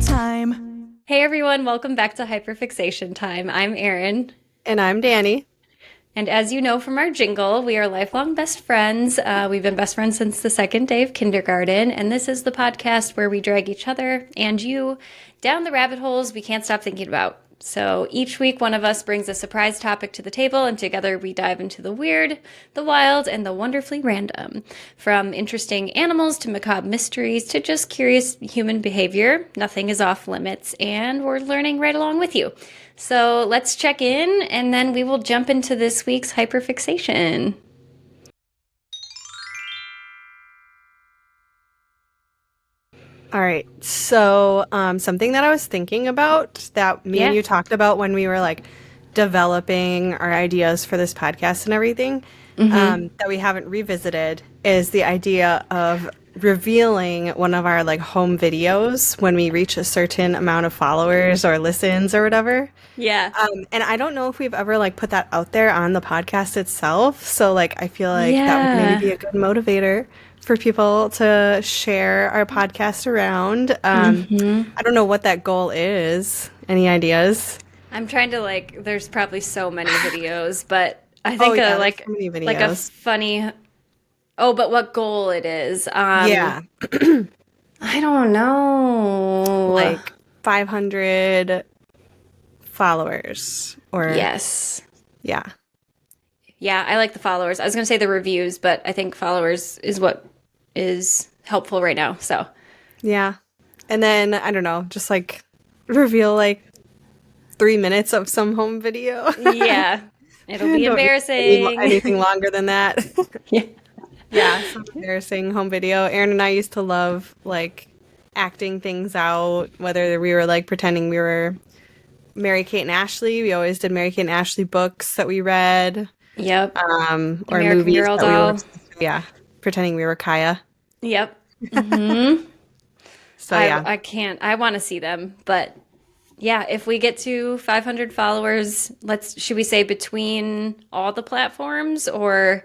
time. Hey everyone, welcome back to Hyperfixation Time. I'm Erin. And I'm Danny. And as you know from our jingle, we are lifelong best friends. We've been best friends since the second day of kindergarten. And this is the podcast where we drag each other and you down the rabbit holes we can't stop thinking about. So each week, one of us brings a surprise topic to the table, and together we dive into the weird, the wild, and the wonderfully random. From interesting animals to macabre mysteries to just curious human behavior, nothing is off limits, and we're learning right along with you. So let's check in, and then we will jump into this week's hyperfixation. All right. So, something that I was thinking about that me and you talked about when we were like developing our ideas for this podcast and everything, that we haven't revisited is the idea of revealing one of our like home videos when we reach a certain amount of followers or listens or whatever. Yeah. And I don't know if we've ever like put that out there on the podcast itself. So like, I feel like that would maybe be a good motivator for people to share our podcast around. I don't know what that goal is. Any ideas? I'm trying to like, there's probably so many videos, but I think like a funny, but what goal it is. Yeah. I don't know. Like 500 followers or. Yes. Yeah. Yeah, I like the followers. I was going to say the reviews, but I think followers is what is helpful right now. So, yeah. And then, I don't know, just like reveal like 3 minutes of some home video. Yeah. It'll be embarrassing. Anything longer than that. Yeah. Yeah, some embarrassing home video. Erin and I used to love like acting things out, whether we were like pretending we were Mary-Kate and Ashley. We always did Mary-Kate and Ashley books that we read. Yep. Or American movies Girl that doll. we were, pretending we were Kaya. Yep. Mm-hmm. So I want to see them, but yeah, if we get to 500 followers, should we say between all the platforms or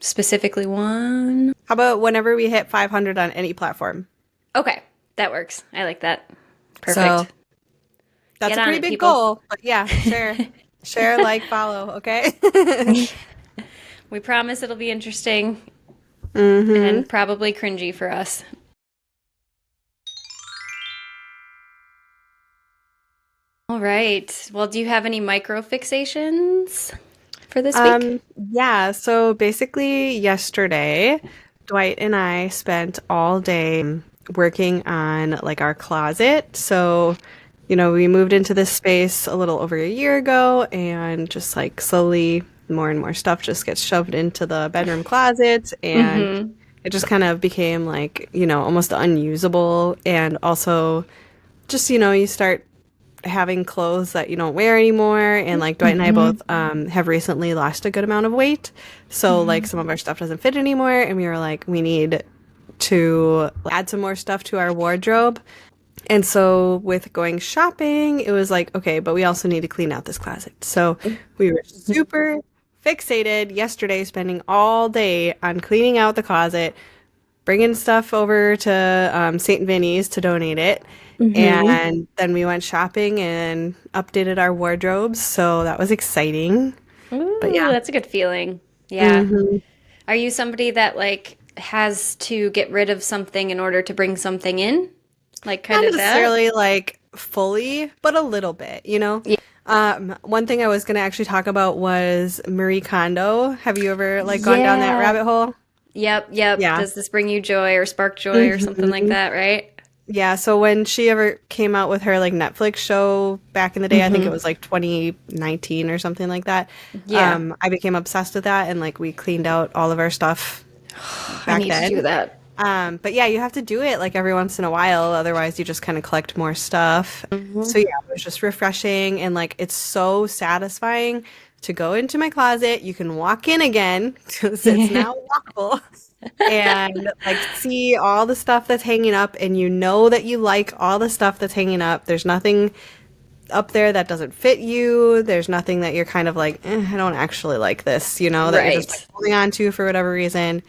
specifically one? How about whenever we hit 500 on any platform? Okay, that works. I like that. Perfect. So that's Get a on pretty it, big people. goal. But yeah, share, like, follow, okay? We promise it'll be interesting and probably cringy for us. All right. Well, do you have any micro fixations for this week? Yeah, so basically yesterday, Dwight and I spent all day working on like our closet. So, we moved into this space a little over a year ago and just like slowly more and more stuff just gets shoved into the bedroom closet and it just kind of became like, almost unusable. And also just, you start having clothes that you don't wear anymore. And like Dwight and I both have recently lost a good amount of weight. So like some of our stuff doesn't fit anymore. And we were like, we need to add some more stuff to our wardrobe. And so with going shopping, it was like, okay, but we also need to clean out this closet. So we were super fixated yesterday, spending all day on cleaning out the closet, bringing stuff over to St. Vinny's to donate it. And then we went shopping and updated our wardrobes. So that was exciting. Ooh, but yeah, that's a good feeling. Yeah. Are you somebody that like has to get rid of something in order to bring something in? Like kind not of that? necessarily like fully, but a little bit, Yeah. One thing I was going to actually talk about was Marie Kondo. Have you ever like gone down that rabbit hole? Yep. Yeah. Does this bring you joy or spark joy or something like that, right? Yeah, so when she ever came out with her like Netflix show back in the day, I think it was like 2019 or something like that. Yeah. I became obsessed with that and like we cleaned out all of our stuff I back need then. to do that. But yeah, you have to do it like every once in a while, otherwise you just kind of collect more stuff. So yeah, it was just refreshing and like it's so satisfying to go into my closet. You can walk in again because it's now walkable. And like see all the stuff that's hanging up and you know that you like all the stuff that's hanging up. There's nothing up there that doesn't fit you. There's nothing that you're kind of like, I don't actually like this, that you're just like Right. holding on to for whatever reason.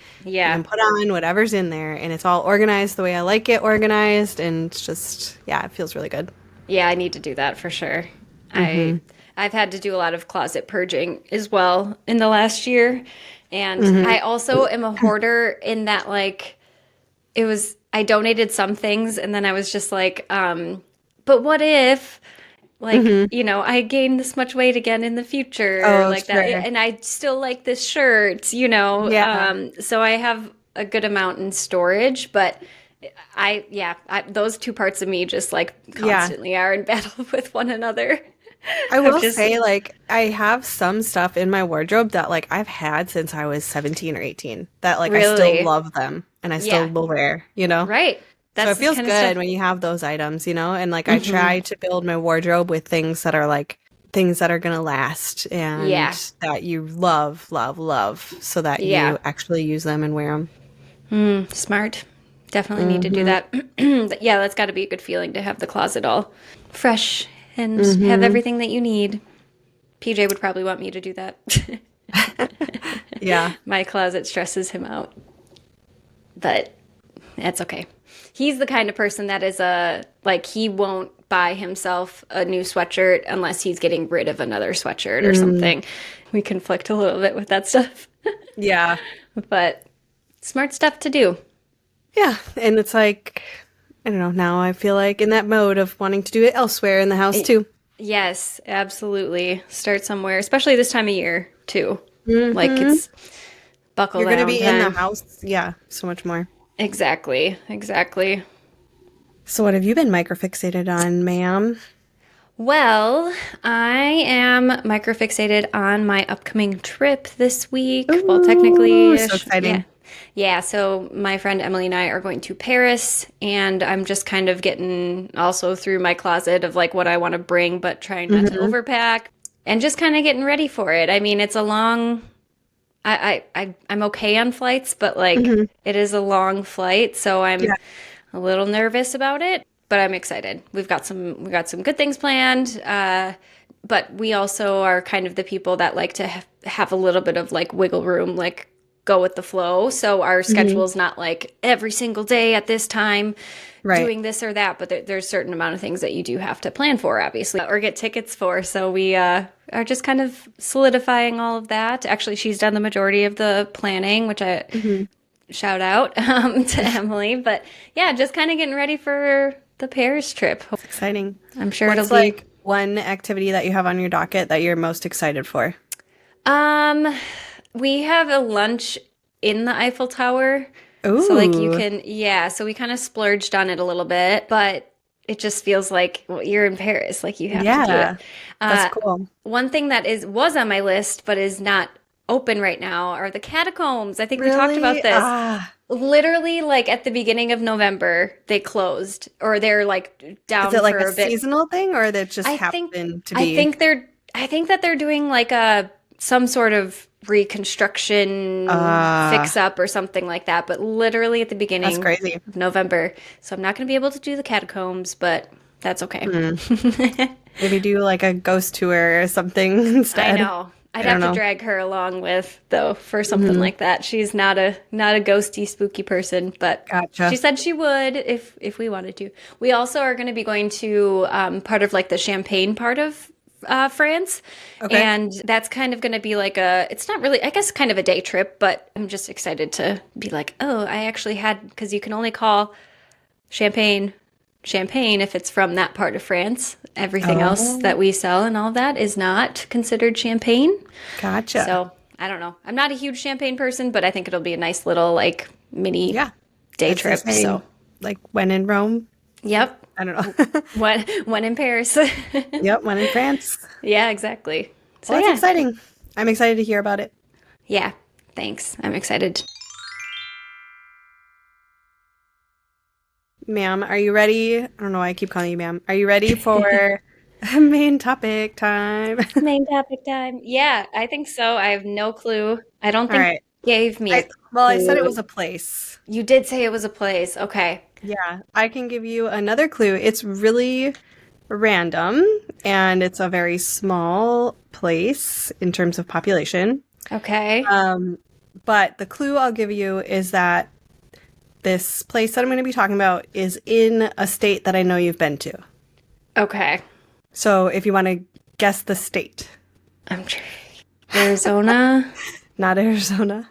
You Yeah. can put on whatever's in there, and it's all organized the way I like it organized, and it's just, yeah, it feels really good. Yeah, I need to do that for sure. I Mm-hmm. I've had to do a lot of closet purging as well in the last year. And Mm-hmm. I also am a hoarder in that like I donated some things and then I was just like, but what if like, Mm-hmm. I gain this much weight again in the future Oh, like that sure. and I still like this shirt. Yeah. So I have a good amount in storage, but those two parts of me just like Yeah. constantly are in battle with one another. I I'm will just say, like, I have some stuff in my wardrobe that, like, I've had since I was 17 or 18 that, like, I still really, love them and I still yeah, will wear? right. So it That's the feels kind of good stuff. when you have those items? And, like, I Hmm. try to build my wardrobe with things that are, like, things that are gonna last and Yeah, that you love, love, love so that yeah. you actually use them and wear them. Smart. Definitely need to do Mm-hmm. that. Yeah, that's got to be a good feeling to have the closet all fresh and have Mm-hmm. everything that you need. PJ would probably want me to do that. Yeah. My closet stresses him out, but that's okay. He's the kind of person that is like he won't buy himself a new sweatshirt unless he's getting rid of another sweatshirt or Mm, something. We conflict a little bit with that stuff, yeah. but smart stuff to do. Yeah. And it's like, I don't know, now I feel like in that mode of wanting to do it elsewhere in the house too. Yes, absolutely. Start somewhere, especially this time of year, too. Like Mm-hmm. it's buckle You're gonna down be in the time. house, yeah, so much more. Exactly, exactly. So what have you been microfixated on, ma'am? Well, I am microfixated on my upcoming trip this week. Well, Ooh, technically so ish. Yeah. exciting. Yeah, so my friend Emily and I are going to Paris, and I'm just kind of getting also through my closet of like what I want to bring, but trying not to Mm-hmm. overpack and just kind of getting ready for it. I mean, it's a long I'm okay on flights, but like Mm-hmm. it is a long flight, so I'm Yeah. a little nervous about it, but I'm excited. We got some good things planned, but we also are kind of the people that like to have a little bit of like wiggle room, like go with the flow. So our Mm-hmm. schedule is not like every single day at this time Right. doing this or that, but there's a certain amount of things that you do have to plan for, obviously, or get tickets for. So we are just kind of solidifying all of that. Actually, she's done the majority of the planning, which I Mm-hmm. shout out to Emily. But yeah, just kind of getting ready for the Paris trip. It's exciting. I'm sure it'll What's be. like one activity that you have on your docket that you're most excited for? Um, we have a lunch in the Eiffel Tower. So like you Ooh, can, yeah, so we kind of splurged on it a little bit, but it just feels like well, you're in Paris, like you have to do yeah, it. that's Uh, cool. one thing that was on my list but is not open right now are the catacombs. I think we talked about Really? this. Ah, Literally, like at the beginning of November, they closed or they're like is down it like for a a bit. seasonal thing or that just I think happened to I be? think they're I think that they're doing like a some sort of reconstruction fix Ah, up or something like that, but literally at the that's beginning crazy. of November. So I'm not going to be able to do the catacombs, but that's okay. Hmm. Maybe do like a ghost tour or something I instead. know. I'd I don't have to know. drag her along with though for something Hmm. like that. She's not a ghosty spooky person, but she Gotcha. said she would if we wanted to. We also are going to be going to part of like the Champagne part of France, Okay. and that's kind of going to be like it's not really I guess kind of a day trip, but I'm just excited to be like, oh, I actually had because you can only call Champagne champagne if it's from that part of France. Everything else Oh, that we sell and all that is not considered champagne. gotcha. So I don't know. I'm not a huge champagne person, but I think it'll be a nice little like mini Yeah, day as they trip. say, So like when in Rome. yep. I don't know. When in Paris. Yep, when in France. Yeah, exactly. So Well, that's yeah. exciting. I'm excited to hear about it. Yeah. Thanks. I'm excited. Ma'am, are you ready? I don't know why I keep calling you ma'am. Are you ready for main topic time? Main topic time. Yeah, I think so. I have no clue. I don't All think right. you gave me a I said it was clue. a place. You did say it was a place. Okay. Yeah, I can give you another clue. It's really random, and it's a very small place in terms of population. Okay. But the clue I'll give you is that this place that I'm going to be talking about is in a state that I know you've been to. Okay. So if you want to guess the state. I'm Arizona. Not Arizona.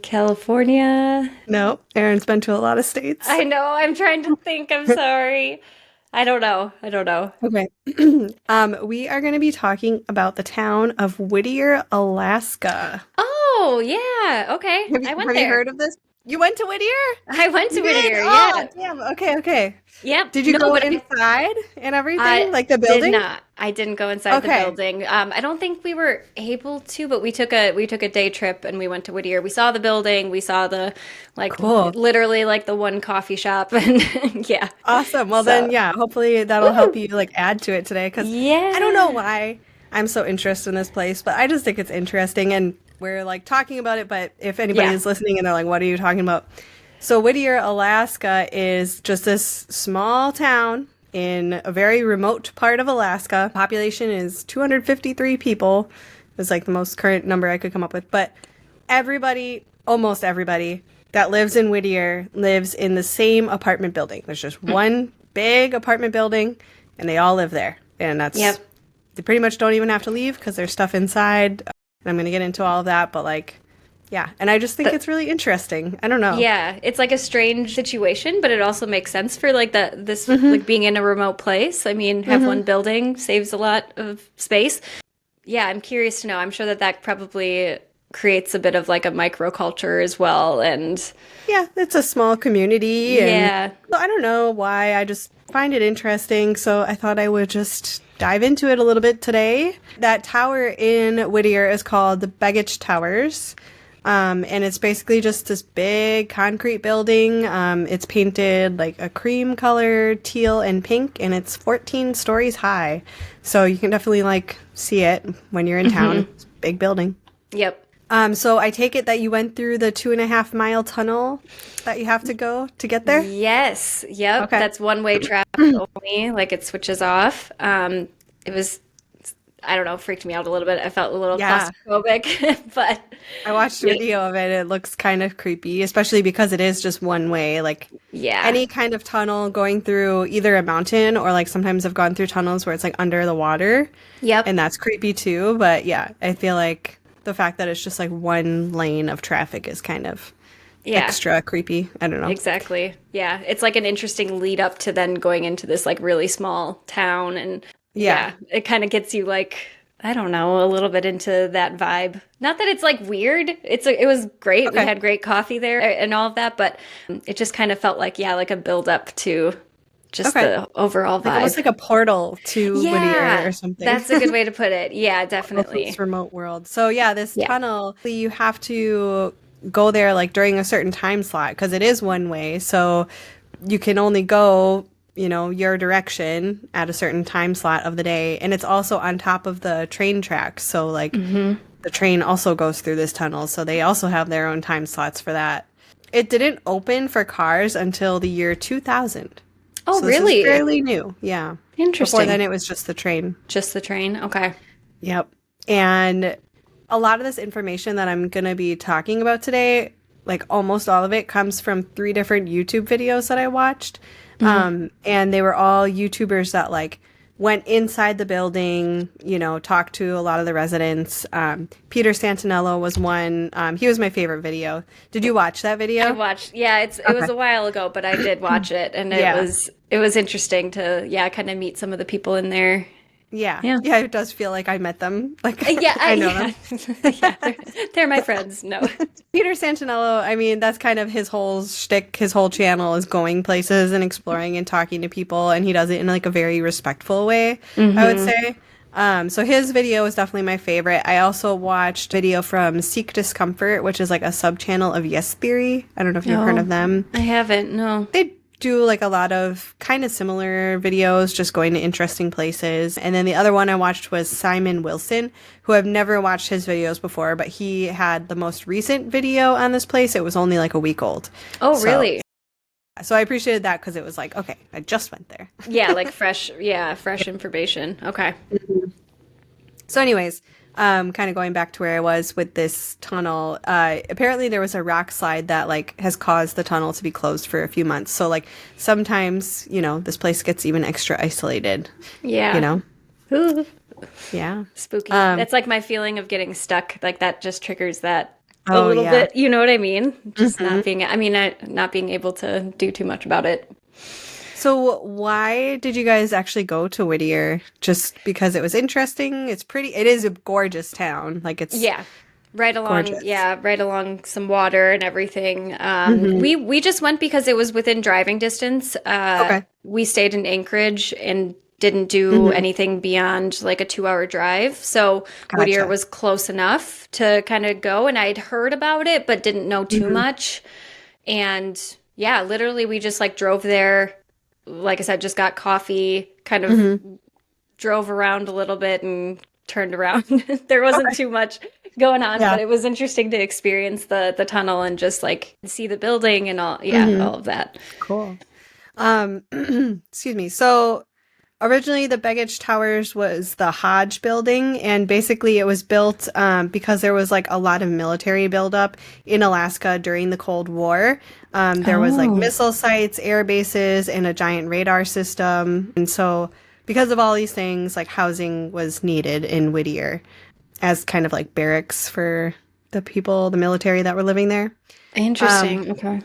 California. No, Erin's been to a lot of states. I know. I'm trying to think. I'm sorry. I don't know. Okay. We are going to be talking about the town of Whittier, Alaska. Oh, yeah. Okay. I went Have there. you heard of this? You went to Whittier? I went to You did? Whittier. Oh, Yeah. damn. Okay. Yep. Did you No, go but inside and everything? I Like the did building? not. I didn't go inside the Okay. building. I don't think we were able to, but we took a day trip and we went to Whittier. We saw the building. We saw the Cool. literally like the one coffee shop, and yeah. Awesome. Well, So then, yeah, hopefully that'll help you like add to it today because I don't know yeah, why I'm so interested in this place, but I just think it's interesting and we're like talking about it. But if anybody yeah. is listening and they're like, what are you talking about? So, Whittier, Alaska is just this small town in a very remote part of Alaska. Population is 253 people. Is like the most current number I could come up with. But almost everybody that lives in Whittier lives in the same apartment building. There's just one big apartment building, and they all live there. And Yep. they pretty much don't even have to leave because there's stuff inside. And I'm going to get into all of that, but like, yeah. And I just think it's really interesting. I don't know. Yeah, it's like a strange situation, but it also makes sense for like this like being in a remote place. I mean, have one building saves a lot of space. Yeah, I'm curious to know. I'm sure that probably creates a bit of like a microculture as well. And Yeah, it's a small community. And yeah, I don't know why. I just find it interesting. So I thought I would just dive into it a little bit today. That tower in Whittier is called the Begich Towers. And it's basically just this big concrete building. It's painted like a cream color, teal, and pink, and it's 14 stories high. So you can definitely like see it when you're in town. It's a big building. yep. So I take it that you went through the 2.5 mile tunnel that you have to go to get there? Yes, yep. Okay. That's one-way traffic only. Like it switches off. It was, I don't know, freaked me out a little bit. I felt a little Yeah. claustrophobic, but I watched a video of it. It looks kind of creepy, especially because it is just one way. Like yeah, any kind of tunnel going through either a mountain or like sometimes I've gone through tunnels where it's like under the water. yep. And that's creepy too. But yeah, I feel like the fact that it's just like one lane of traffic is kind of Yeah. extra creepy. I don't know. Exactly. Yeah. It's like an interesting lead up to then going into this like really small town. And Yeah. it kind of gets you like, I don't know, a little bit into that vibe. Not that it's like weird. It was great. We Okay. had great coffee there and all of that, but it just kind of felt like, yeah, like a build up to just Okay. the overall Like almost vibe. like a portal to Whittier Yeah. or something. That's a good way to put it. Yeah, Of definitely. this remote world. So yeah, this Yeah. tunnel, you have to go there like during a certain time slot because it is one way. So you can only go, your direction at a certain time slot of the day. And it's also on top of the train tracks. So like the train also goes through this tunnel. So they also have their own time slots for that. It didn't open for cars until the year 2000. Oh, So this is really? fairly new. Yeah. Before Interesting. then it was just the train. Just the train. Okay. Yep. And a lot of this information that I'm going to be talking about today, like almost all of it comes from 3 different YouTube videos that I watched. And they were all YouTubers that like went inside the building, talked to a lot of the residents. Peter Santinello was one. He was my favorite video. Did you watch that video? I watched. Yeah, it was a while ago, but I did watch it, and Yeah. it was interesting to kind of meet some of the people in there. Yeah. Yeah. Yeah, it does feel like I met them. Like Yeah, I know them. yeah, they're my friends. No, Peter Santinello, I mean, that's kind of his whole shtick. His whole channel is going places and exploring and talking to people, and he does it in like a very respectful way, I would say. So his video is definitely my favorite. I also watched video from Seek Discomfort, which is like a sub-channel of Yes Theory. I don't know if you've heard No. of them. I haven't. No. They do like a lot of kind of similar videos, just going to interesting places. And then the other one I watched was Simon Wilson, who I've never watched his videos before, but he had the most recent video on this place. It was only like a week old. Oh, So, really? So I appreciated that because it was like, okay, I just went there. Yeah, like fresh information. Okay. So anyways, kind of going back to where I was with this tunnel, apparently there was a rock slide that like has caused the tunnel to be closed for a few months. So like sometimes, this place gets even extra isolated, Yeah. you know? Ooh, Yeah. spooky. That's like my feeling of getting stuck. Like that just triggers that a Oh little yeah. bit. You know what I mean? Just Mhm. not being able to do too much about it. So why did you guys actually go to Whittier? Just because it was interesting? It is a gorgeous town. Like it's Yeah. gorgeous. Right along some water and everything. Hmm. We just went because it was within driving distance. Okay. We stayed in Anchorage and didn't do Hmm. anything beyond like a 2 hour drive. So Whittier Gotcha. was close enough to kind of go. And I'd heard about it, but didn't know too Hmm. much. And yeah, literally we just like drove there. Like I said, just got coffee, kind of Hmm. drove around a little bit and turned around. There wasn't Okay. too much going on, Yeah. but it was interesting to experience the tunnel and just like see the building and Hmm. all of that. Cool. Excuse me. So originally the Begich Towers was the Hodge building, and basically it was built because there was like a lot of military buildup in Alaska during the Cold War. There was like Oh, missile sites, air bases, and a giant radar system. And so because of all these things, like housing was needed in Whittier as kind of like barracks for the military that were living there. Um, interesting. Okay.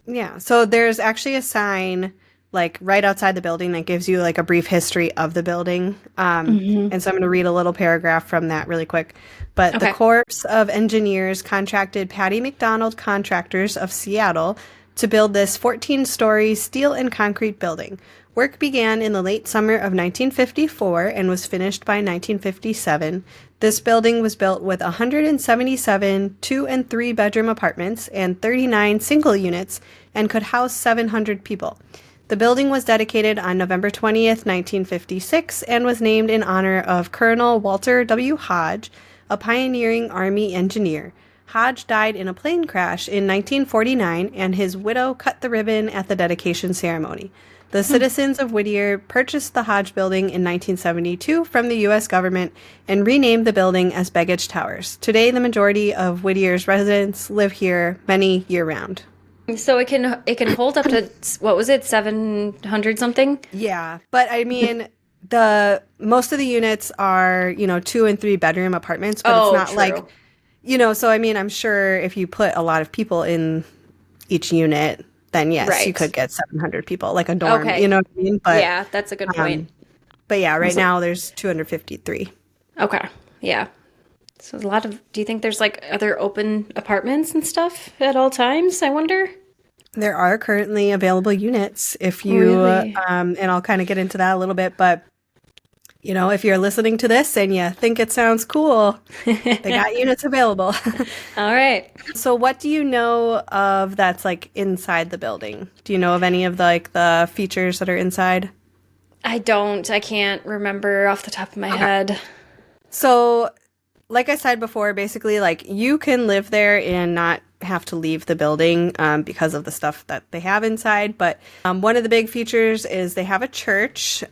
yeah. So there's actually a sign like right outside the building that gives you like a brief history of the building. Hmm. And so I'm going to read a little paragraph from that really quick. But the Okay. Corps of Engineers contracted Patty McDonald Contractors of Seattle to build this 14-story steel and concrete building. Work began in the late summer of 1954 and was finished by 1957. This building was built with 177 two and three bedroom apartments and 39 single units and could house 700 people. The building was dedicated on November 20th, 1956, and was named in honor of Colonel Walter W. Hodge, a pioneering Army engineer. Hodge died in a plane crash in 1949, and his widow cut the ribbon at the dedication ceremony. The citizens of Whittier purchased the Hodge building in 1972 from the U.S. government and renamed the building as Begich Towers. Today, the majority of Whittier's residents live here many year-round. So it can hold up to what was it, 700 something? Yeah, but I mean, the most of the units are, two and three bedroom apartments, but it's Oh, not like, true. so I mean, I'm sure if you put a lot of people in each unit, then yes, you Right. could get 700 people, like a dorm, you Okay. know what I mean? Yeah, that's a good point. Um, but yeah, right So- now there's 253. Okay. Yeah. So a lot of, do you think there's like other open apartments and stuff at all times? I wonder. There are currently available units if you, Really? and I'll kind of get into that a little bit, but if you're listening to this and you think it sounds cool, they got units available. All right. So what do you know of that's like inside the building? Do you know of any of the features that are inside? I don't. I can't remember off the top of my head. So like I said before, basically like you can live there and not have to leave the building because of the stuff that they have inside. But one of the big features is they have a church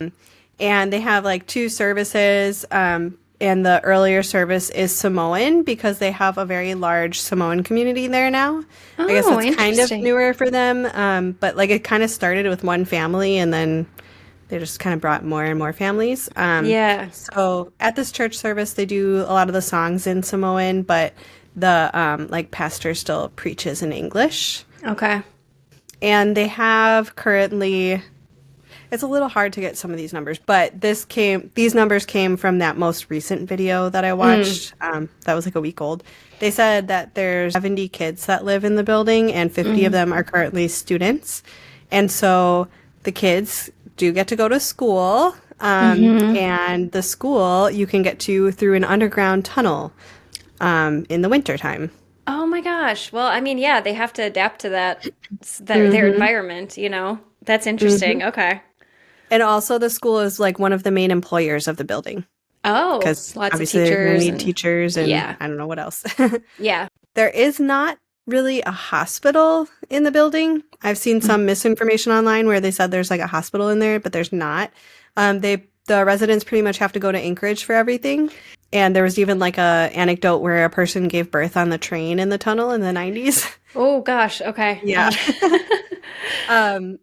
and they have like two services. And the earlier service is Samoan because they have a very large Samoan community there now. I guess Oh, it's kind of interesting. newer for them, but like it kind of started with one family and then they just kind of brought more and more families. Yeah. So at this church service, they do a lot of the songs in Samoan, but the like pastor still preaches in English. Okay. And they have currently, it's a little hard to get some of these numbers, but these numbers came from that most recent video that I watched. That was like a week old. They said that there's 70 kids that live in the building and 50 of them are currently students. And so the kids do get to go to school. And the school you can get to through an underground tunnel in the wintertime. Oh my gosh. Well, I mean, yeah, they have to adapt to their environment, you know. That's interesting. Okay. And also the school is like one of the main employers of the building Oh, because lots of obviously they're going to teachers need and teachers and yeah. I don't know what else. Yeah. There is not really a hospital in the building. I've seen some misinformation online where they said there's like a hospital in there, but there's not. The residents pretty much have to go to Anchorage for everything. And there was even like a anecdote where a person gave birth on the train in the tunnel in the 90s. Oh gosh, okay. Yeah.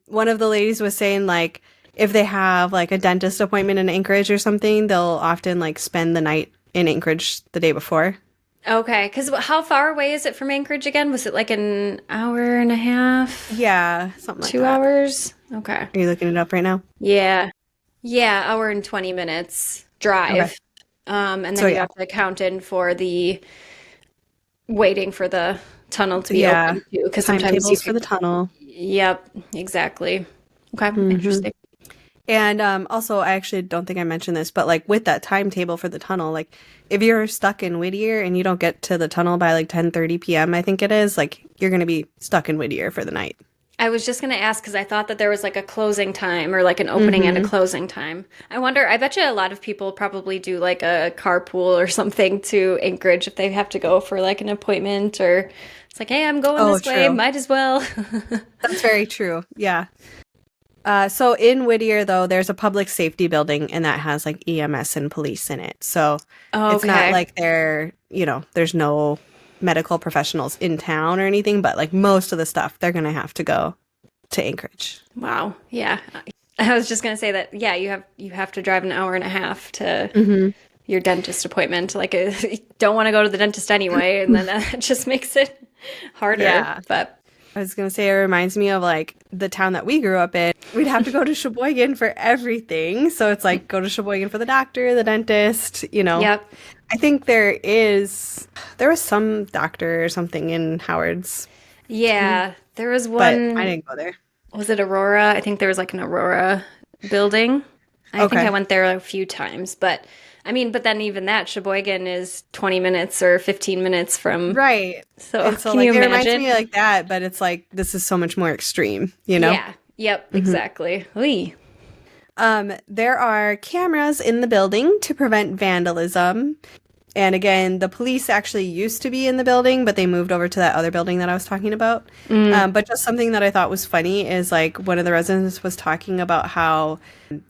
One of the ladies was saying like if they have like a dentist appointment in Anchorage or something, they'll often like spend the night in Anchorage the day before. Okay, because how far away is it from Anchorage again? Was it like an hour and a half? Yeah, something like 2 hours? Okay. Are you looking it up right now? Yeah. Yeah, hour and 20 minutes Okay. drive. And So then you yeah. have to account in for the waiting for the tunnel to be Yeah. open too, because sometimes you Timetables for could. the tunnel. Yep, exactly. Okay, Hmm. interesting. And also, I actually don't think I mentioned this, but like with that timetable for the tunnel, like if you're stuck in Whittier and you don't get to the tunnel by like 10:30 p.m., I think it is, like you're going to be stuck in Whittier for the night. I was just going to ask because I thought that there was like a closing time or like an opening and a Hmm. closing time. I wonder, I bet you a lot of people probably do like a carpool or something to Anchorage if they have to go for like an appointment or it's like, hey, I'm going Oh, this way, true. might as well. That's very true. Yeah. So in Whittier, though, there's a public safety building and that has like EMS and police in it. So it's not Okay. like there's no medical professionals in town or anything, but like most of the stuff, they're going to have to go to Anchorage. Wow. Yeah. I was just going to say that, yeah, you have to drive an hour and a half to Hmm. your dentist appointment. Like, you don't want to go to the dentist anyway, and then that just makes it harder. Yeah. But I was going to say, it reminds me of like the town that we grew up in. We'd have to go to Sheboygan for everything. So it's like go to Sheboygan for the doctor, the dentist. yep. I think there was some doctor or something in Howard's, Yeah. There was but I one, didn't go there. was it Aurora? I think there was like an Aurora building. I think I Okay. went there a few times, but I mean, but then even that, Sheboygan is 20 minutes or 15 minutes from, Right. so And so can you like it reminds imagine? me like that, but it's like this is so much more extreme? Yeah. Yep. Hmm. Exactly. Oy. There are cameras in the building to prevent vandalism. And again, the police actually used to be in the building, but they moved over to that other building that I was talking about. Mm. But just something that I thought was funny is like one of the residents was talking about how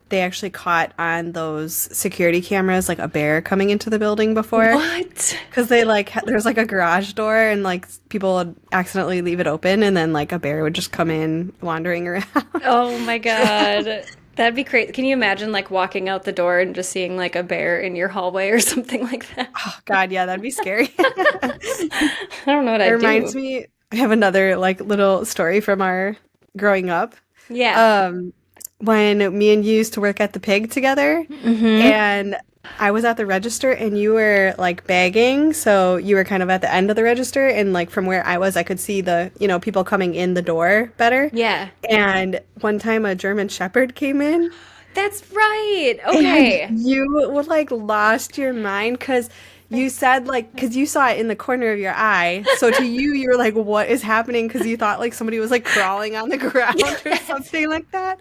they actually caught on those security cameras like a bear coming into the building before. What? Because they like there's like a garage door and like people would accidentally leave it open and then like a bear would just come in wandering around. Oh my God. That'd be crazy. Can you imagine like walking out the door and just seeing like a bear in your hallway or something like that? Oh God, yeah, that'd be scary. I don't know what It I'd reminds do. me, I have another like little story from our growing up. Yeah. Um, when me and you used to work at the pig together, Hmm. and I was at the register and you were like bagging, so you were kind of at the end of the register, and like from where I was, I could see the people coming in the door better. Yeah. And one time a German Shepherd came in, That's right. and Okay. you would like lost your mind because you said like because you saw it in the corner of your eye. So to you, you were like, "What is happening?" Because you thought like somebody was like crawling on the ground or Yes. something like that.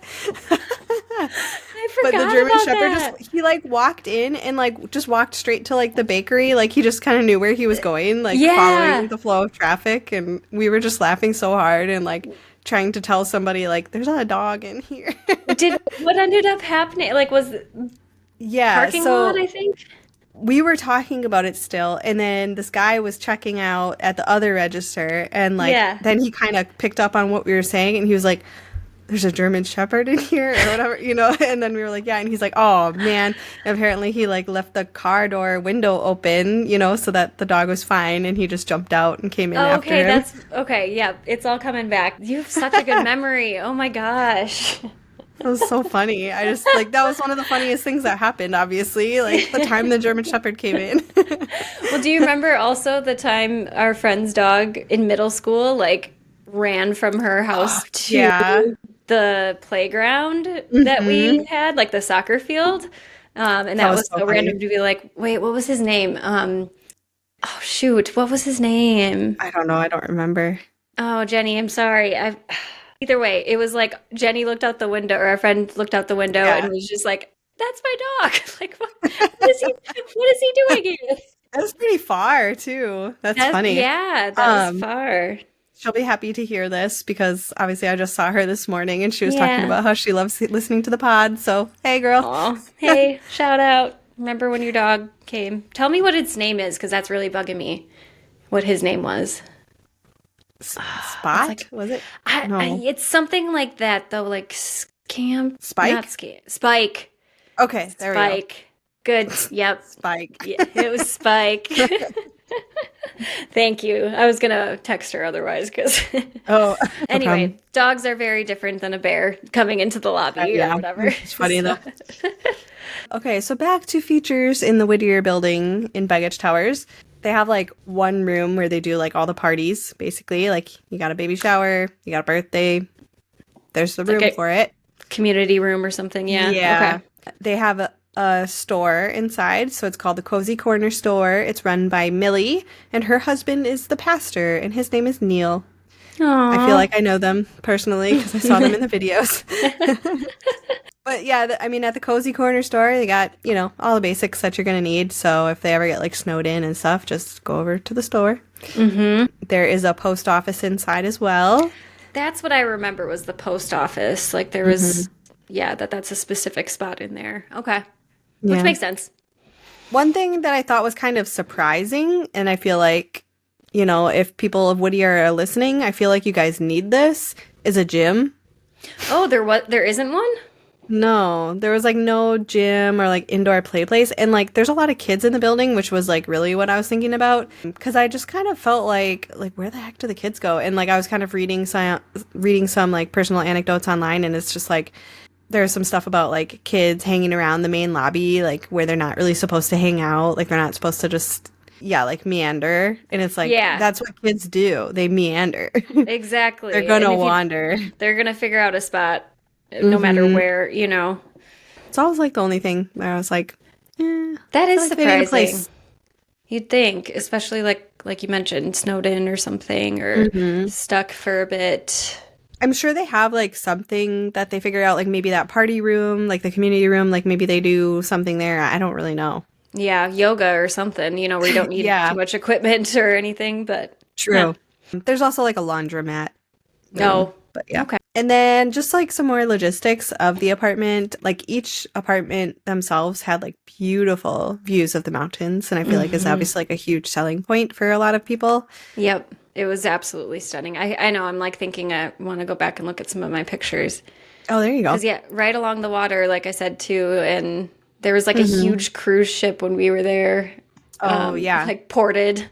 I But the forgot German about Shepherd that. just he like walked in and like just walked straight to like the bakery. Like he just kind of knew where he was going, like following Yeah. the flow of traffic. And we were just laughing so hard and like trying to tell somebody like there's not a dog in here. What ended up happening? Like, was Yeah, parking lot, so I think? we were talking about it still, and then this guy was checking out at the other register, and like Yeah. then he kind of picked up on what we were saying, and he was like, "There's a German Shepherd in here," or whatever. And then we were like, "Yeah," and he's like, "Oh man!" And apparently, he like left the car door window open, so that the dog was fine, and he just jumped out and came in Oh, after okay. him. That's okay. Yeah. It's all coming back. You have such a good memory. Oh my gosh. It was so funny. I just like that was one of the funniest things that happened. Obviously, like the time the German Shepherd came in. Well, do you remember also the time our friend's dog in middle school like ran from her house to Yeah. the playground that we Hmm. had, like the soccer field? And That that was was so so funny. random to be like, wait, what was his name? Oh shoot, what was his name? I don't know. I don't remember. Oh, Jenny, I'm sorry. Either way, it was like Jenny looked out the window, or our friend looked out the window and Yeah. was just like, "That's my dog." Like, what is he doing here? That's pretty far too. That's funny. That was Um, far. she'll be happy to hear this because obviously I just saw her this morning and she was talking Yeah. about how she loves listening to the pod. So, hey girl. Oh, hey, shout out. Remember when your dog came? Tell me what its name is, because that's really bugging me. What his name was. It's Spot? like Was it? No. it's something like that though, like scam, not Spike? scam, Spike, Okay, there we go. Spike. Good. Yep. Spike. Yeah, it was Spike. Thank you. I was gonna text her otherwise, because Oh, no anyway, problem. dogs are very different than a bear coming into the lobby or Yeah, whatever. it's funny So, though. Okay, so back to features in the Whittier building in Begich Towers. They have like one room where they do like all the parties, basically. Like you got a baby shower, you got a birthday, there's the it's like room a for it. community room or something. Yeah. Yeah. Okay. They have a store inside, so it's called the Cozy Corner Store. It's run by Millie, and her husband is the pastor, and his name is Neil. I feel Aw. like I know them personally because I saw them in the videos. But yeah, I mean, at the Cozy Corner store, they got, all the basics that you're going to need. So if they ever get like snowed in and stuff, just go over to the store. Mm-hmm. There is a post office inside as well. That's what I remember was the post office. Like there was, yeah, that's a specific spot in there. Okay. Which Yeah. makes sense. One thing that I thought was kind of surprising, and I feel like, if people of Whittier are listening, I feel like you guys need this, is a gym. Oh, there isn't one? No, there was like no gym or like indoor play place. And like there's a lot of kids in the building, which was like really what I was thinking about. Because I just kind of felt like where the heck do the kids go? And like I was kind of reading some like personal anecdotes online, and it's just like there's some stuff about like kids hanging around the main lobby, like where they're not really supposed to hang out. Like they're not supposed to just like meander. And it's like Yeah, that's what kids do. They meander. exactly. They're And gonna if you, wander. they're gonna figure out a spot, no matter where. It's always like the only thing where I was like, That I is feel like they need a surprising. place. You'd think, especially like you mentioned, snowed in or something, or stuck for a bit. I'm sure they have like something that they figure out, like maybe that party room, like the community room, like maybe they do something there. I don't really know. Yeah, yoga or something, where you don't need too Yeah, much equipment or anything, but huh. true. There's also like a laundromat room, No. but yeah. Okay. And then just like some more logistics of the apartment, like each apartment themselves had like beautiful views of the mountains. And I feel like it's obviously like a huge selling point for a lot of people. Yep. It was absolutely stunning. I know. I'm like thinking I want to go back and look at some of my pictures. Oh, there you go. Because, yeah, right along the water, like I said, too. And there was like a huge cruise ship when we were there. Oh, yeah. Like ported.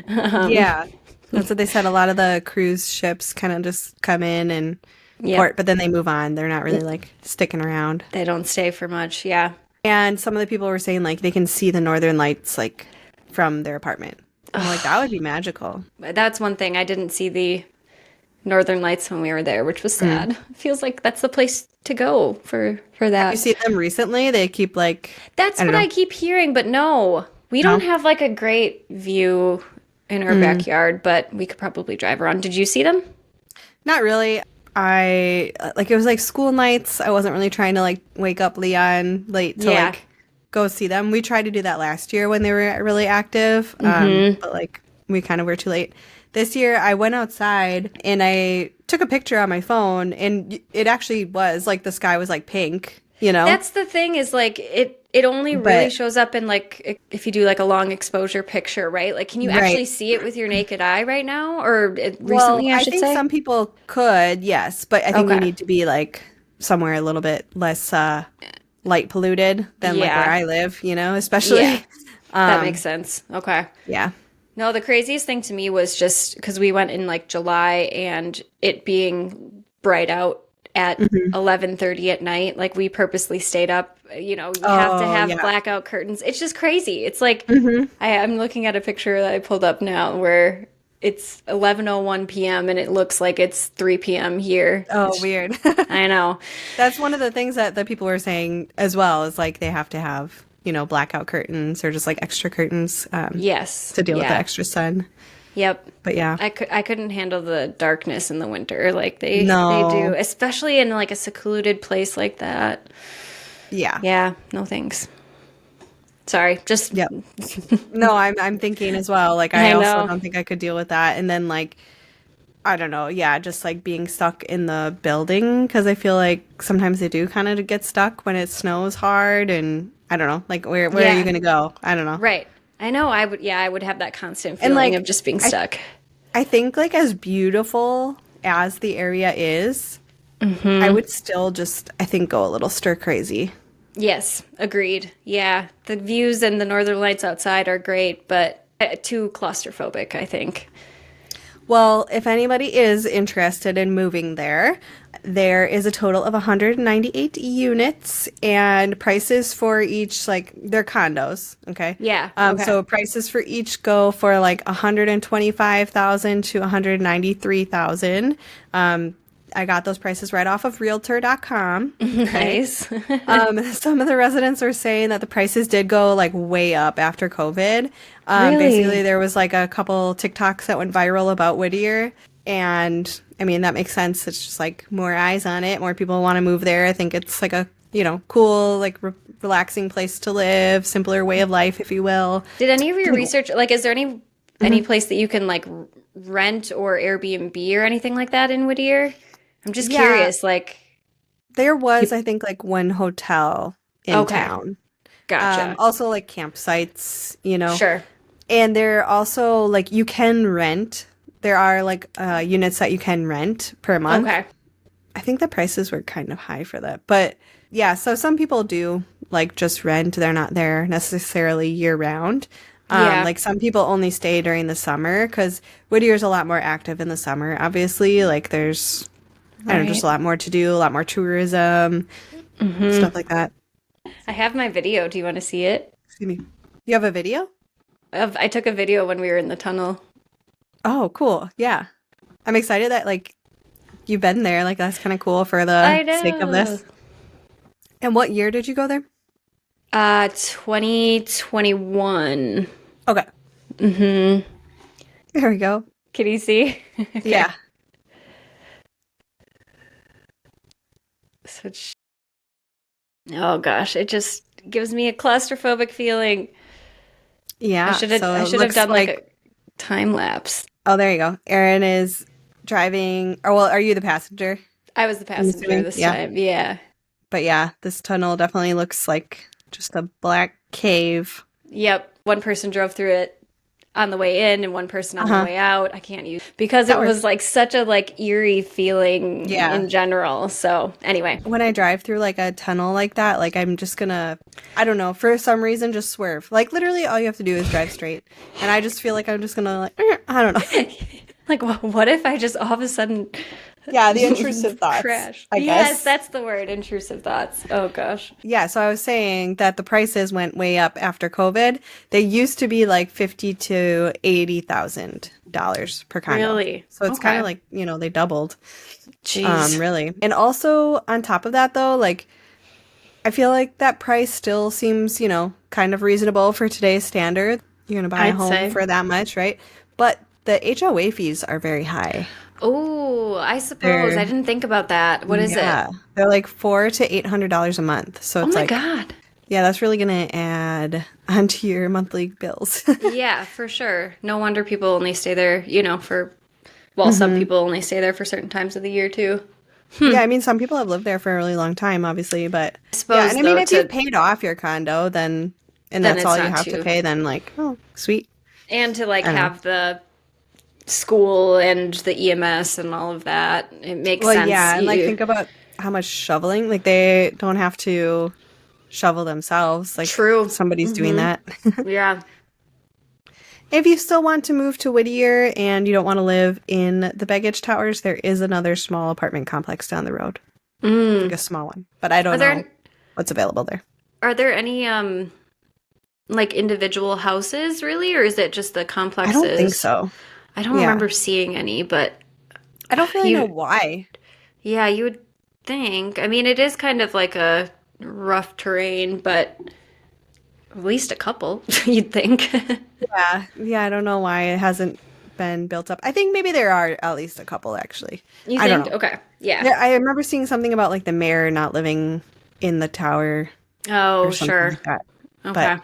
Yeah. That's what they said. A lot of the cruise ships kind of just come in and Yep. port, but then they move on. They're not really like sticking around. They don't stay for much. Yeah. And some of the people were saying like they can see the northern lights like from their apartment. I'm like, that would be magical. That's one thing. I didn't see the Northern Lights when we were there, which was sad. Feels like that's the place to go for that. You see them recently? They keep like That's I don't what know. I keep hearing, but no, we don't have like a great view in our backyard, but we could probably drive around. Did you see them? Not really. I like it was like school nights. I wasn't really trying to like wake up Leon late to Yeah. like go see them. We tried to do that last year when they were really active, but like we kind of were too late. This year I went outside and I took a picture on my phone, and it actually was like the sky was like pink, That's the thing is like it only really But shows up in like if you do like a long exposure picture, right? Like can you actually see it with your naked eye right now or well, recently, I I should think say? some people could, yes, but I think you Okay. need to be like somewhere a little bit less light polluted than like Yeah. where I live, especially. Yeah. That makes sense. Okay. Yeah. No, the craziest thing to me was just because we went in like July and it being bright out at 11:30 at night. Like we purposely stayed up. We have to Oh, have yeah. blackout curtains. It's just crazy. It's like I'm looking at a picture that I pulled up now where it's 11:01 p.m. and it looks like it's 3 p.m. here. Oh, weird. I know. That's one of the things that the people were saying as well, is like they have to have, blackout curtains or just like extra curtains Yes. to deal with the Yeah. extra sun. Yep. But yeah. I couldn't handle the darkness in the winter like they No. do, especially in like a secluded place like that. Yeah. Yeah, no thanks. Sorry, just Yep. No, I'm thinking as well. Like I I also know. don't think I could deal with that. And then like I don't know, yeah, just like being stuck in the building because I feel like sometimes they do kind of get stuck when it snows hard and I don't know, like where are you Yeah, gonna go? I don't know. right. I know I would, yeah, I would have that constant And feeling of like just being I stuck. I think like as beautiful as the area is, I would still just I think go a little stir crazy. Yes, agreed. Yeah, the views and the northern lights outside are great, but too claustrophobic, I think. Well, if anybody is interested in moving there, there is a total of 198 units and prices for each, like, they're condos, okay? Yeah, okay. So prices for each go for like 125,000 to 193,000. I got those prices right off of realtor.com, okay? Nice. Some of the residents are saying that the prices did go like way up after COVID. Basically, Really? there was like a couple TikToks that went viral about Whittier. And I mean, that makes sense. It's just like more eyes on it. More people want to move there. I think it's like a, cool, like relaxing place to live, simpler way of life, if you will. Did any of your research, like, is there any place that you can like rent or Airbnb or anything like that in Whittier? I'm just Yeah, curious, like, there was, I think, like one hotel in okay, town. gotcha. Also, like campsites. Sure. And there are also like you can rent. There are like units that you can rent per month. Okay. I think the prices were kind of high for that. But yeah, so some people do like just rent. They're not there necessarily year round. Yeah. Like some people only stay during the summer because Whittier's a lot more active in the summer. Obviously, like there's I don't know, just Right. a lot more to do, a lot more tourism, stuff like that. I have my video. Do you want to see it? Excuse me. You have a video? I took a video when we were in the tunnel. Oh, cool. Yeah. I'm excited that like you've been there. Like that's kind of cool for the I sake of know. this. And what year did you go there? 2021. Okay. There we go. Can you see? Okay. Yeah. So oh gosh, it just gives me a claustrophobic feeling. Yeah. I So it should have looks done like a like, time lapse. oh, there you go. Erin is driving, or well, are you the passenger? I was the I'm passenger assuming. this Yeah. time. Yeah. But yeah, this tunnel definitely looks like just a black cave. Yep. One person drove through it on the way in and one person on the Uh-huh. way out. I can't use because That it was works. like such a like eerie feeling Yeah. in general. So anyway. When I drive through like a tunnel like that, like I'm just gonna, I don't know, for some reason just swerve. Like literally all you have to do is drive straight. And I just feel like I'm just gonna like, I don't know. Like, what if I just all of a sudden Yeah, the intrusive thoughts, crash? I Yes, guess. that's the word, intrusive thoughts. Oh gosh. Yeah, so I was saying that the prices went way up after COVID. They used to be like 50 to $80,000 per condo. Really? So it's kind Okay. of like, they doubled. Jeez. Really. And also on top of that though, like I feel like that price still seems, kind of reasonable for today's standard. You're gonna buy a I'd home say. for that much, right? But the HOA fees are very high. Oh, I suppose. I They're didn't think about that. What is it? yeah, they're like $400 to $800 a month. So Oh it's my like, God. yeah, that's really gonna add onto your monthly bills. Yeah, for sure. No wonder people only stay there, for, well, some people only stay there for certain times of the year too. Yeah, I mean, some people have lived there for a really long time, obviously, but I yeah, suppose and I mean, though if you've to paid off your condo, and then that's it's all you not have to too. pay, then like, oh, sweet. And to like I don't know. have the school and the EMS and all of that. It makes Well, sense. yeah, and like think about how much shoveling, like they don't have to shovel themselves, like True. somebody's doing that. Yeah. If you still want to move to Whittier and you don't want to live in the Begich Towers, there is another small apartment complex down the road, like a small one, but I Are don't know there what's available there. are there any like individual houses really, or is it just the I don't think complexes? so. I don't Yeah. remember seeing any, but I don't really know you why. yeah, you would think. I mean, it is kind of like a rough terrain, but at least a couple, you'd think. Yeah. Yeah, I don't know why it hasn't been built up. I think maybe there are at least a couple actually. You I don't think? know. Okay. Yeah. I remember seeing something about like the mayor not living in the tower Oh, or something sure. like that. Okay. But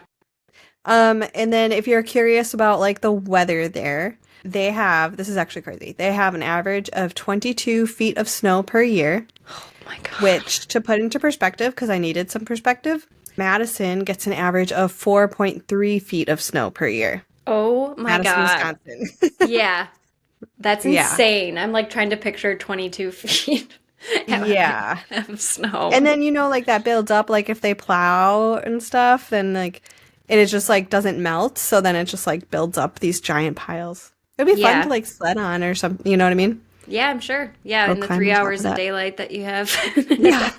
And then if you're curious about like the weather there, they have, this is actually crazy. They have an average of 22 feet of snow per year, Oh my God. which to put into perspective, because I needed some perspective, Madison gets an average of 4.3 feet of snow per year. Oh my Madison, God. Wisconsin. Yeah. That's Yeah. insane. I'm like trying to picture 22 feet Yeah. of snow. And then, like that builds up, like if they plow and stuff, then like it just like doesn't melt. So then it just like builds up these giant piles. It'd be fun to Yeah. like sled on or something. You know what I mean? Yeah, I'm sure. Yeah, Go in the climb three on top of hours of that. daylight that you have. Yeah.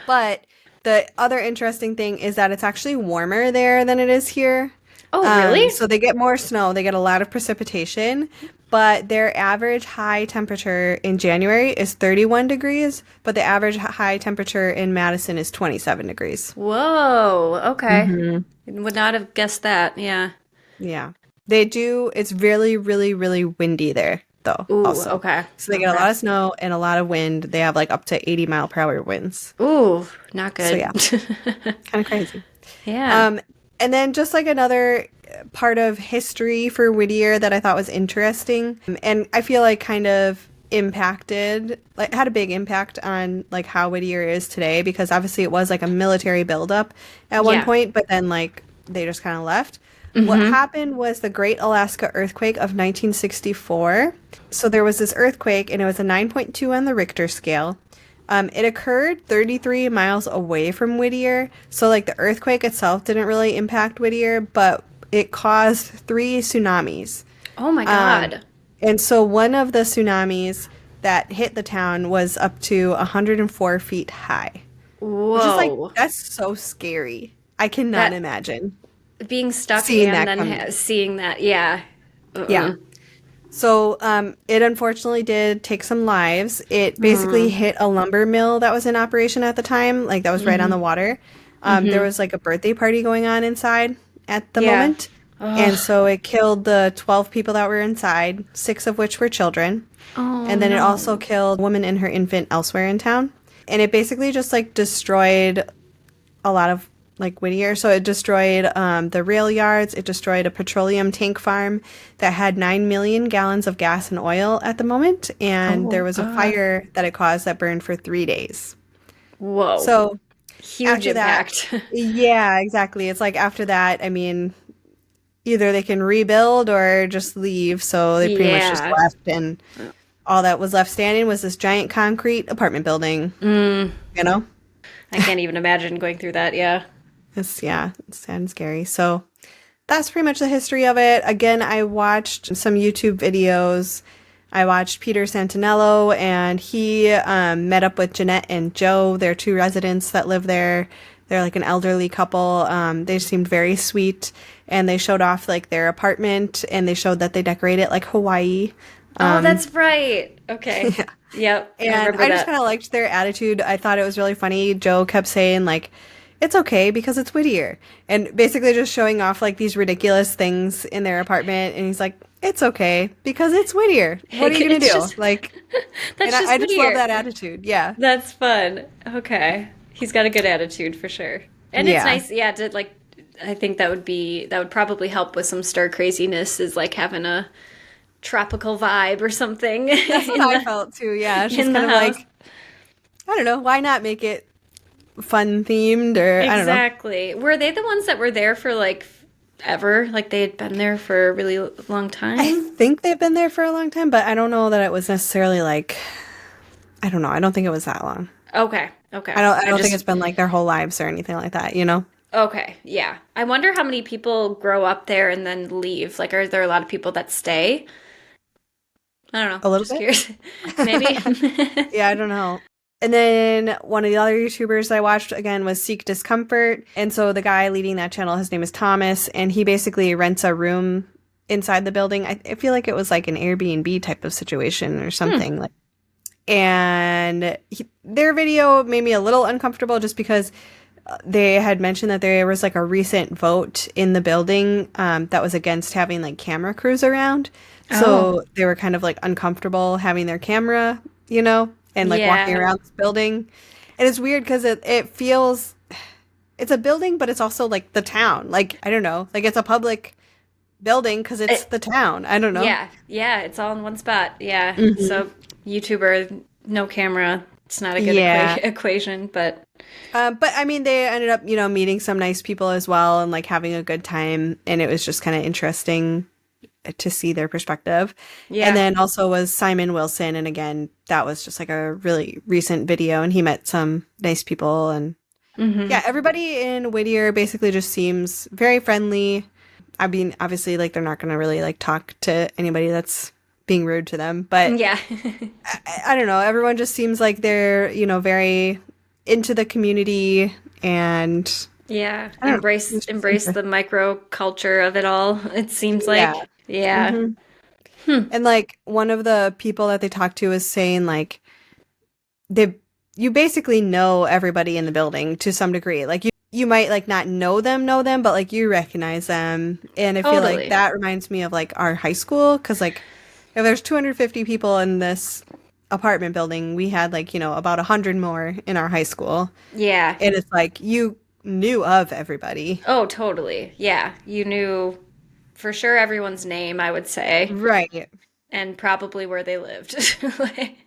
But the other interesting thing is that it's actually warmer there than it is here. Oh, really? So they get more snow, they get a lot of precipitation, but their average high temperature in January is 31 degrees, but the average high temperature in Madison is 27 degrees. Whoa. Okay. Hmm. Would not have guessed that. Yeah. Yeah. They do, it's really, really, really windy there, though, Ooh, also. okay. So they get a Okay. lot of snow and a lot of wind. They have like up to 80-mile-per-hour winds. Ooh, not So good. yeah, kind of crazy. Yeah. Um, and then just like another part of history for Whittier that I thought was interesting, and I feel like kind of impacted, like had a big impact on like how Whittier is today, because obviously it was like a military buildup at one Yeah. point, but then like they just kind of left. What Mm-hmm. happened was the Great Alaska Earthquake of 1964. So there was this earthquake, and it was a 9.2 on the Richter scale. It occurred 33 miles away from Whittier, so like the earthquake itself didn't really impact Whittier, but it caused 3 tsunamis. Oh my Um, God. and so one of the tsunamis that hit the town was up to 104 feet high, which is like, Whoa. that's so scary. I cannot That imagine being stuck seeing and that then coming. seeing that. Yeah. Yeah. Uh-uh. So it unfortunately did take some lives. It basically Mm. hit a lumber mill that was in operation at the time, like that was right on Mm-hmm. the water. There Mm-hmm. was like a birthday party going on inside at the Yeah. moment. And Ugh. so it killed the 12 people that were inside, 6 of which were children. Oh And then it also no. killed a woman and her infant elsewhere in town. And it basically just like destroyed a lot of like Whittier. So it destroyed the rail yards. It destroyed a petroleum tank farm that had 9 million gallons of gas and oil at the moment. And there Oh was a God. fire that it caused that burned for 3 days. Whoa. So Huge after that, impact. yeah, exactly. It's like after that, I mean, either they can rebuild or just leave. So they pretty much just Yeah. left. And all that was left standing was this giant concrete apartment building, Mm. you know? I can't even imagine going through that. Yeah. It's sad and scary. So that's pretty much the history of it. Again, I watched some YouTube videos. I watched Peter Santinello, and he met up with Jeanette and Joe. They're 2 residents that live there. They're like an elderly couple. They seemed very sweet, and they showed off like their apartment, and they showed that they decorate it like Hawaii. Oh, Um, that's right. Okay. yeah. Yep. I And remember I just that. kind of liked their attitude. I thought it was really funny. Joe kept saying, like, it's okay because it's Whittier. And basically just showing off, like, these ridiculous things in their apartment. And he's like, it's okay because it's Whittier. What are you going to It's do? just Like, and that's I just just love weird. that attitude. Yeah. That's fun. Okay. He's got a good attitude for sure. And it's Yeah. nice, yeah, to like I think that would probably help with some stir craziness is like having a tropical vibe or something That's what in I the felt too. Yeah. It's just in the kind of house. like, I don't know. Why not make it fun themed or I don't know. Exactly. Were they the ones that were there for like ever? Like they had been there for a really long I time? think they've been there for a long time, but I don't know that it was necessarily like, I don't know. I don't think it was that long. Okay. Okay. I I don't think it's just been like their whole lives or anything like that, you know? okay. Yeah. I wonder how many people grow up there and then leave. Like, are there a lot of people that stay? I don't know. A little Just bit? curious. Maybe. Yeah, I don't know. And then one of the other YouTubers I watched again was Seek Discomfort. And so the guy leading that channel, his name is Thomas, and he basically rents a room inside the building. I feel like it was like an Airbnb type of situation or Hmm. something. Like, and their video made me a little uncomfortable just because they had mentioned that there was like a recent vote in the building that was against having like camera crews around. Oh, So they were kind of like uncomfortable having their camera, you know, and like walking yeah. around this building. And it's weird because it feels it's a building, but it's also like the town. Like, I don't know. Like, it's a public building because it's It, the town. I don't know. yeah, yeah, it's all in one spot. Yeah. Hmm. So YouTuber, no camera. It's not a good Yeah. equation, but But I mean, they ended up, meeting some nice people as well and like having a good time. And it was just kind of interesting to see their perspective. And yeah. then also was Simon Wilson. And again, that was just like a really recent video. And he met some nice people. And Hmm. yeah, everybody in Whittier basically just seems very friendly. I mean, obviously, like they're not going to really like talk to anybody that's being rude to them. But Yeah. I don't know. Everyone just seems like they're, very into the community and Yeah. I don't know. It's just Embrace the micro culture of it all, it seems yeah. like. Yeah. Hmm. Hmm. And like one of the people that they talked to was saying like they you basically know everybody in the building to some degree. Like you might like not know them, but like you recognize them. And I feel like Totally. that reminds me of like our high school because like if there's 250 people in this apartment building, we had like, about 100 more in our high school. Yeah. And it's like you knew of everybody. Oh, totally. Yeah. You knew for sure everyone's name, I would say, Right. and probably where they lived. Like,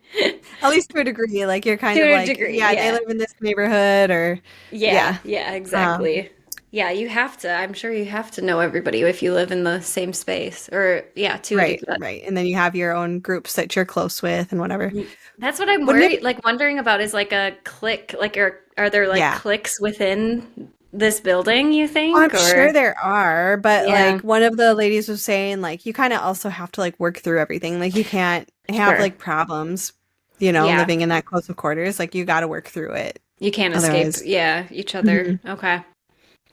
At least to a degree. Like you're kind to of a like, degree, yeah, they yeah. live in this neighborhood or Yeah, yeah. yeah, Um, exactly. Yeah, you have to. I'm sure you have to know everybody if you live in the same space, or yeah, to a right, degree. right. And then you have your own groups that you're close with and whatever. That's what I'm Wouldn't it worried, be? like wondering about is like a clique, like are there like Yeah. cliques within this building, you I'm think? sure Or there are, but yeah, like one of the ladies was saying, like, you kind of also have to like work through everything. Like, you can't have sure. like problems, Yeah, living in that close of quarters. Like, you got to work through it. you can't escape, Otherwise, yeah, each other. mhm. Okay.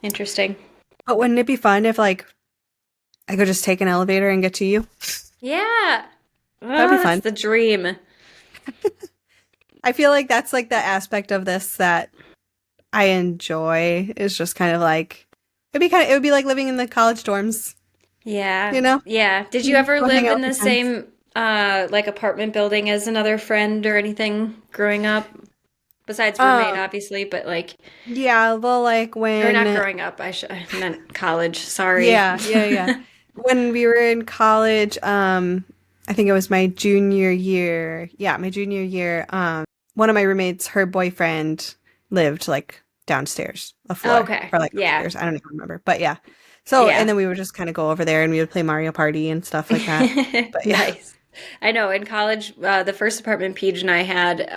Interesting. But wouldn't it be fun if like I could just take an elevator and get to you? Yeah. That'd Oh, be that's fun. the dream. I feel like that's like the aspect of this that I enjoy is just kind of like it would be like living in the college dorms, Yeah. you know? Yeah. Did you You ever go hang live out in with the your friends. same like apartment building as another friend or anything growing up? Besides roommate, Um, obviously, but like, yeah, well, like or not when growing up. I meant college. Sorry. yeah, yeah, yeah. When we were in college, I think it was my junior year. Yeah, my junior year. One of my roommates, her boyfriend lived like downstairs, a floor Okay. or like Yeah. upstairs. I don't even remember, but yeah. So, and Yeah. then we would just kind of go over there and we would play Mario Party and stuff like that. But yeah. Nice. I know in college, the first apartment Paige and I had,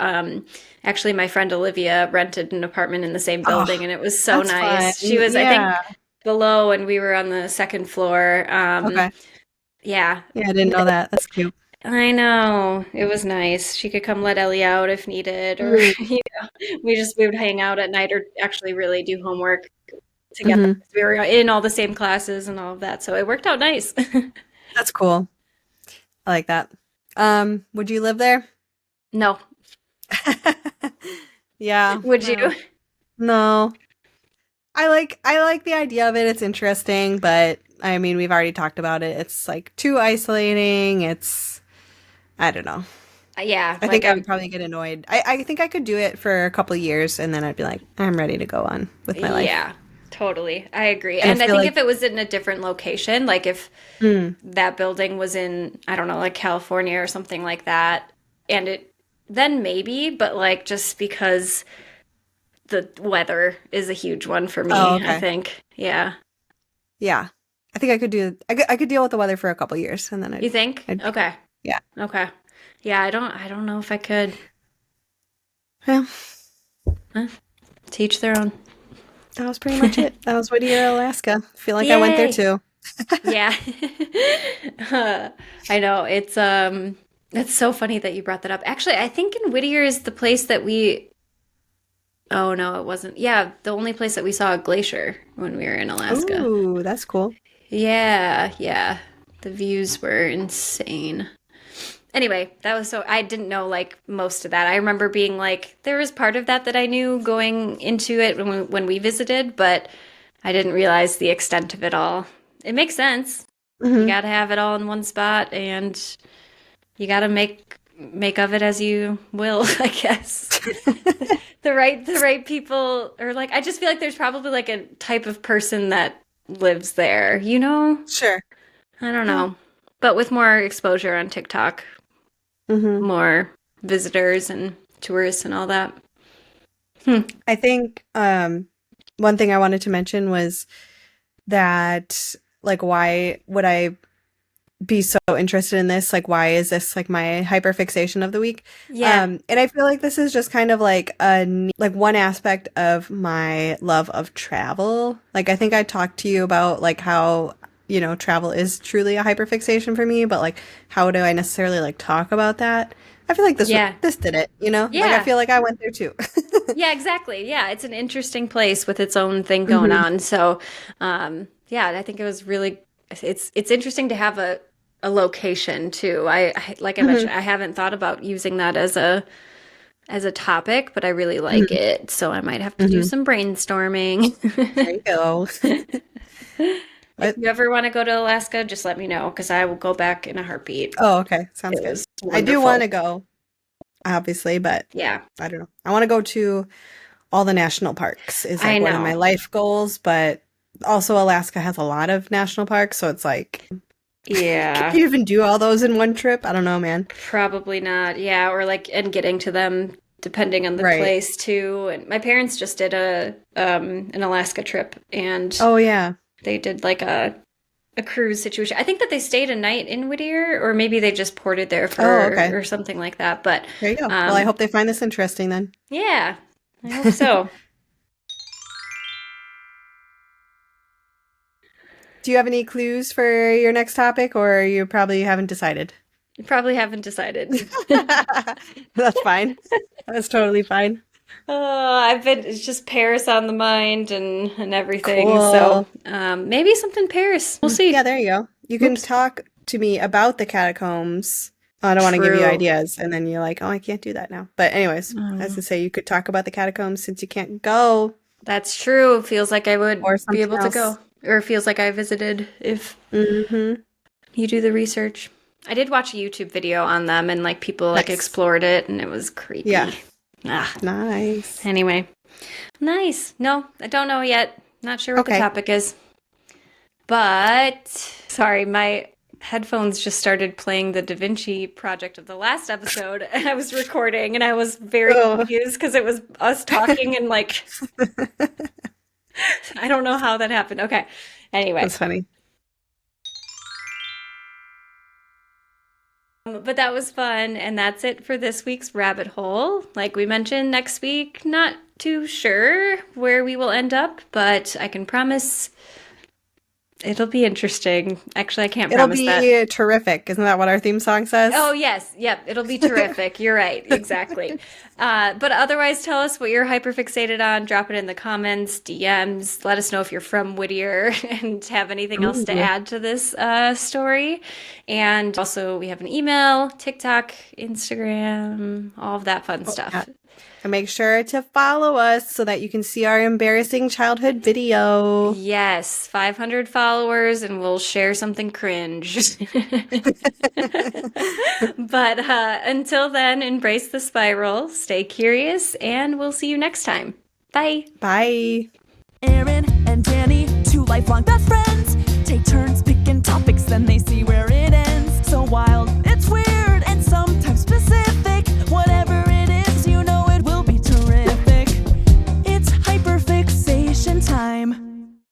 actually my friend Olivia rented an apartment in the same Oh, building and it was so that's fun. nice. She was, I think, Yeah. below and we were on the second floor. Okay. Yeah. Yeah, I didn't know that. That's cute. I know. It was nice. She could come let Ellie out if needed, or Mm, we would hang out at night or actually really do homework together. hmm. We were in all the same classes and all of that, so it worked out nice. That's cool. I like that. Would you live there? No, Yeah. would you? No. I like the idea of it. It's interesting, but I mean, we've already talked about it. It's like too isolating. I don't know. Yeah, I like think I would probably get annoyed. I think I could do it for a couple of years and then I'd be like, I'm ready to go on with my life. yeah, totally. I agree. And I And I feel think like, if it was in a different location, like if mm, that building was in, I don't know, like California or something like that, and then maybe, but like just because the weather is a huge one for oh, me, I okay. think. Yeah. Yeah. I think I could deal with the weather for a couple of years and then You think? I'd Okay. yeah. Okay. Yeah, I don't know if I could. Yeah. Huh? Teach their own. That was pretty much it. That was Whittier, Alaska. I feel like I went there Yay. too. Yeah. I know. It's so funny that you brought that up. Actually, I think in Whittier is the place that we oh no, it wasn't. Yeah, the only place that we saw a glacier when we were in Alaska. Ooh, that's cool. Yeah, yeah. The views were insane. Anyway, that was so I didn't know like most of that. I remember being like there was part of that that I knew going into it when we visited, but I didn't realize the extent of it all. It makes sense. You Hmm. got to have it all in one spot and you got to make make of it as you will, I guess. The right people, or like, I just feel like there's probably like a type of person that lives there, you know? Sure. I don't know. But with more exposure on TikTok, more visitors and tourists and all that. I think one thing I wanted to mention was that, like, why would I be so interested in this? Like, why is this like my hyperfixation of the week? Yeah. And I feel like this is just kind of like one aspect of my love of travel. Like, I think I talked to you about like how, you know, travel is truly a hyperfixation for me, but like, how do I necessarily like talk about that? I feel like this did it, you know? Like, I Yeah. feel like I went there too. Yeah, exactly. Yeah, it's an interesting place with its own thing going on. So, yeah, I think it was really it's interesting to have a location too. Like I mentioned, I haven't thought about using that as a topic, but I really like it. So I might have to do some brainstorming. There you go. If you ever want to go to Alaska, just let me know because I will go back in a heartbeat. Oh, okay. Sounds It good. was I do wonderful. want to go, obviously, but Yeah, I don't know. I want to go to all the national parks is I like one of my know. life goals, but also Alaska has a lot of national parks, so it's like, can Yeah, you even do all those in one trip? I don't know, man. probably not. Yeah, or like and getting to them depending on the Right. place too. And my parents just did a an Alaska trip and Oh, yeah. they did like a cruise situation. I think that they stayed a night in Whittier or maybe they just ported there Oh, for okay. or something like that. But There you go. Well, I hope they find this interesting then. yeah, I hope so. Do you have any clues for your next topic, or you probably haven't decided? You probably haven't decided. That's fine. That's totally fine. Oh, it's just Paris on the mind and everything. So Cool. maybe something Paris. We'll see. Yeah, there you go. You can Oops. talk to me about the catacombs. I don't want to give you True. ideas, and then you're like, "Oh, I can't do that now." But anyways, as Oh, to say, you could talk about the catacombs since you can't go, that's true. Feels like I would or be something able to go. else. Or feels like I visited if Mm-hmm. you do the research. I did watch a YouTube video on them and like people like Nice. explored it and it was Yeah. creepy. Ah, Nice. anyway. Nice. No, I don't know yet. Not sure what the Okay. topic is. But sorry, my headphones just started playing the Da Vinci Project of the last episode and I was recording and I was very Oh, confused because it was us talking and like I don't know how that happened. Okay. Anyway. that's funny. But that was fun, and that's it for this week's rabbit hole. Like we mentioned, next week, not too sure where we will end up, but I can promise it'll be interesting. Actually, I can't It'll promise that. be terrific. Isn't that what our theme song says? Oh, yes. Yep. It'll be terrific. You're right. Exactly. But otherwise, tell us what you're hyperfixated on. Drop it in the comments, DMs. Let us know if you're from Whittier and have anything else to Ooh. add to this story. And also, we have an email, TikTok, Instagram, all of that fun Yeah. stuff. And make sure to follow us so that you can see our embarrassing childhood video. Yes, 500 followers, and we'll share something cringe. But until then, embrace the spiral, stay curious, and we'll see you next time. Bye. Bye. Erin and Danny, two lifelong best friends.